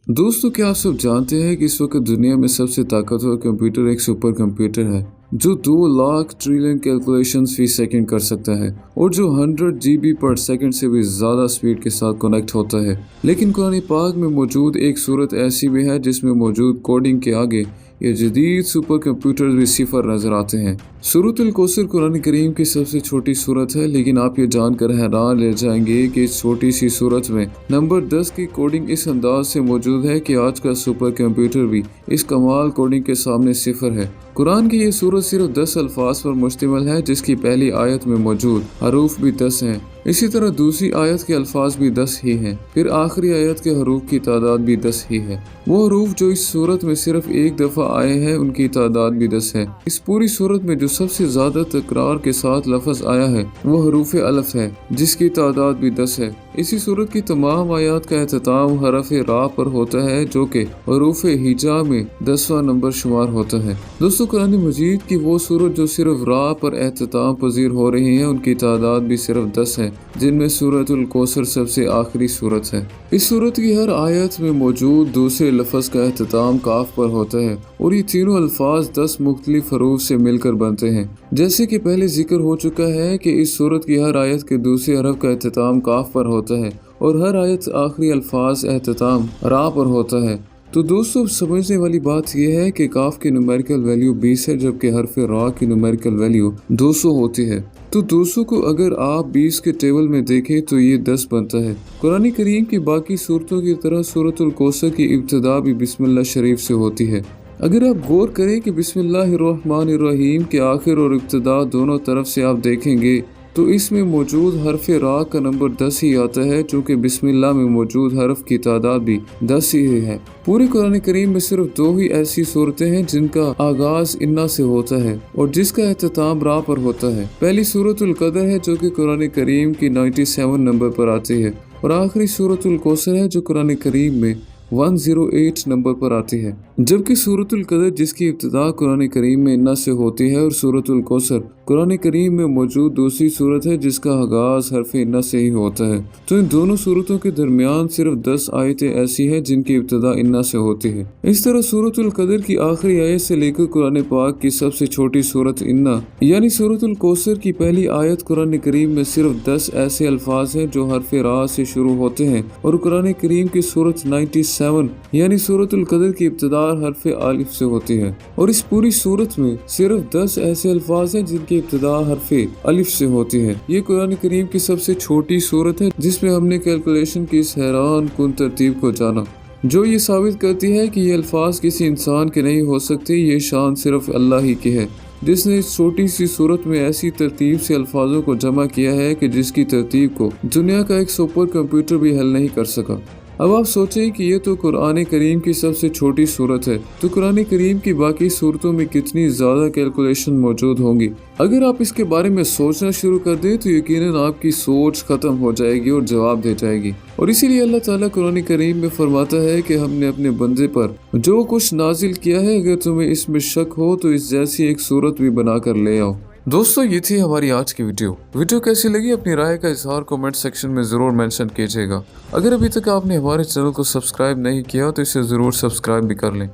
दोस्तों, क्या आप सब जानते हैं कि इस वक्त दुनिया में सबसे ताकतवर कंप्यूटर एक सुपर कंप्यूटर है जो 2 लाख ट्रिलियन कैलकुलेशंस फी सेकंड कर सकता है और जो 100 GB पर सेकंड से भी ज़्यादा स्पीड के साथ कनेक्ट होता है। लेकिन कुरान पाक में मौजूद एक सूरत ऐसी भी है जिसमें मौजूद कोडिंग के आगे ये जदीद सुपर कंप्यूटर भी सिफर नजर आते हैं। सूरतुल कौसर कुरान करीम की सबसे छोटी सूरत है, लेकिन आप ये जानकर हैरान रह जाएंगे कि इस छोटी सी सूरत में नंबर 10 की कोडिंग इस अंदाज से मौजूद है कि आज का सुपर कंप्यूटर भी इस कमाल कोडिंग के सामने सिफर है। कुरान की ये सूरत सिर्फ 10 अल्फाज पर मुश्तमिल है, जिसकी पहली आयत में मौजूद हरूफ भी 10 हैं। इसी तरह दूसरी आयत के अल्फाज भी 10 ही हैं। फिर आखिरी आयत के हरूफ की तादाद भी 10 ही है। वो हरूफ जो इस सूरत में सिर्फ एक दफा आए हैं उनकी तादाद भी 10 है। इस पूरी सूरत में जो सबसे ज्यादा तकरार के साथ लफ्ज आया है वो हरूफ अलफ है, जिसकी तादाद भी 10 है। इसी सूरत की तमाम आयात का एहतमाम हरफ रा पर होता है, जो कि हरूफ हिजा में 10वां नंबर शुमार होता है। दोस्तों, कुरान मजीद की वो सूरत जो सिर्फ रा पर एहतमाम पजीर हो रही है उनकी तादाद भी सिर्फ 10 है, जिनमें सूरतुल कौसर सबसे आखिरी सूरत है। इस सूरत की हर आयत में मौजूद दूसरे लफ्ज का एहतमाम काफ पर होता है और ये तीनों अल्फाज 10 मुख्तलिफ हरूफ से मिलकर बनते हैं। जैसे कि पहले जिक्र हो चुका है कि इस सूरत की हर आयत के दूसरे हरफ का एहतमाम काफ पर होता है और हर आयत आखिरी अल्फाज एहतमाम रा पर होता है। तो दोस्तों, समझने वाली बात यह है कि काफ की न्यूमेरिकल वैल्यू 20 है, जबकि हरफ रा की न्यूमेरिकल वैल्यू 200 होती है। तो 200 को अगर आप 20 के टेबल में देखें तो ये 10 बनता है। कुरान करीम की बाकी सूरतों की तरह सूरतुल कौसर की इब्तिदा भी बिस्मिल्लाह शरीफ से होती है। अगर आप गौर करें कि बिस्मिल्लाहिर्रहमानिर्रहीम के आखिर और इब्तिदा दोनों तरफ से आप देखेंगे तो इसमें मौजूद हरफ रा का नंबर 10 ही आता है, चूँकि बिस्मिल्लाह में मौजूद हरफ की तादाद भी 10 ही है। पूरे कुरान करीम में सिर्फ 2 ही ऐसी सूरतें हैं जिनका आगाज इन्ना से होता है और जिसका एहतमाम रा पर होता है। पहली सूरतुल कदर है जो कि कुरान करीम की 97 नंबर पर आती है और आखिरी सूरतुल कौसर है जो कुरान करीम में 108 नंबर पर आती है। जबकि सूरतुल कदर जिसकी इब्तिदा कुरान करीम में इन्ना से होती है और सूरतुल कौसर कुरान करीम में मौजूद दूसरी सूरत है जिसका आगाज हरफ इन्ना से ही होता है। तो इन दोनों सूरतों के दरमियान सिर्फ 10 आयतें ऐसी हैं जिनकी इब्तिदा इन्ना से होती है। इस तरह सूरतुल कदर की आखिरी आयत से लेकर कुरान पाक की सबसे छोटी सूरत इन्ना यानी सूरतुल कौसर की पहली आयत कुरान करीम में सिर्फ 10 ऐसे अल्फाज हैं जो हरफ रा से शुरू होते हैं और कुरान करीम की सूरत 97 यानी सूरतुल कदर की इब्तिदा हरफ अलिफ से होती है और इस पूरी सूरत में सिर्फ 10 ऐसे अल्फाज हैं जिनकी इब्तिदा हरफ अलिफ से होती है। ये कुरान करीम की सबसे छोटी सूरत है जिसमें हमने कैलकुलेशन की इस हैरान कुन तरतीब को जाना, जो ये साबित करती है कि ये अल्फाज किसी इंसान के नहीं हो सकते। ये शान सिर्फ अल्लाह ही की है जिसने इस छोटी सी सूरत में ऐसी तरतीब से अल्फाजों को जमा किया है कि जिसकी तरतीब को दुनिया का एक सुपर कंप्यूटर भी हल नहीं कर सका। अब आप सोचें कि ये तो कुरान करीम की सबसे छोटी सूरत है, तो कुरान करीम की बाकी सूरतों में कितनी ज़्यादा कैलकुलेशन मौजूद होंगी। अगर आप इसके बारे में सोचना शुरू कर दें तो यकीनन आपकी सोच ख़त्म हो जाएगी और जवाब दे जाएगी। और इसीलिए अल्लाह ताला कुरान करीम में फरमाता है कि हमने अपने बंदे पर जो कुछ नाजिल किया है, अगर तुम्हें इसमें शक हो तो इस जैसी एक सूरत भी बना कर ले आओ। दोस्तों, ये थी हमारी आज की वीडियो कैसी लगी अपनी राय का इजहार कमेंट सेक्शन में ज़रूर मेंशन कीजिएगा। अगर अभी तक आपने हमारे चैनल को सब्सक्राइब नहीं किया तो इसे ज़रूर सब्सक्राइब भी कर लें।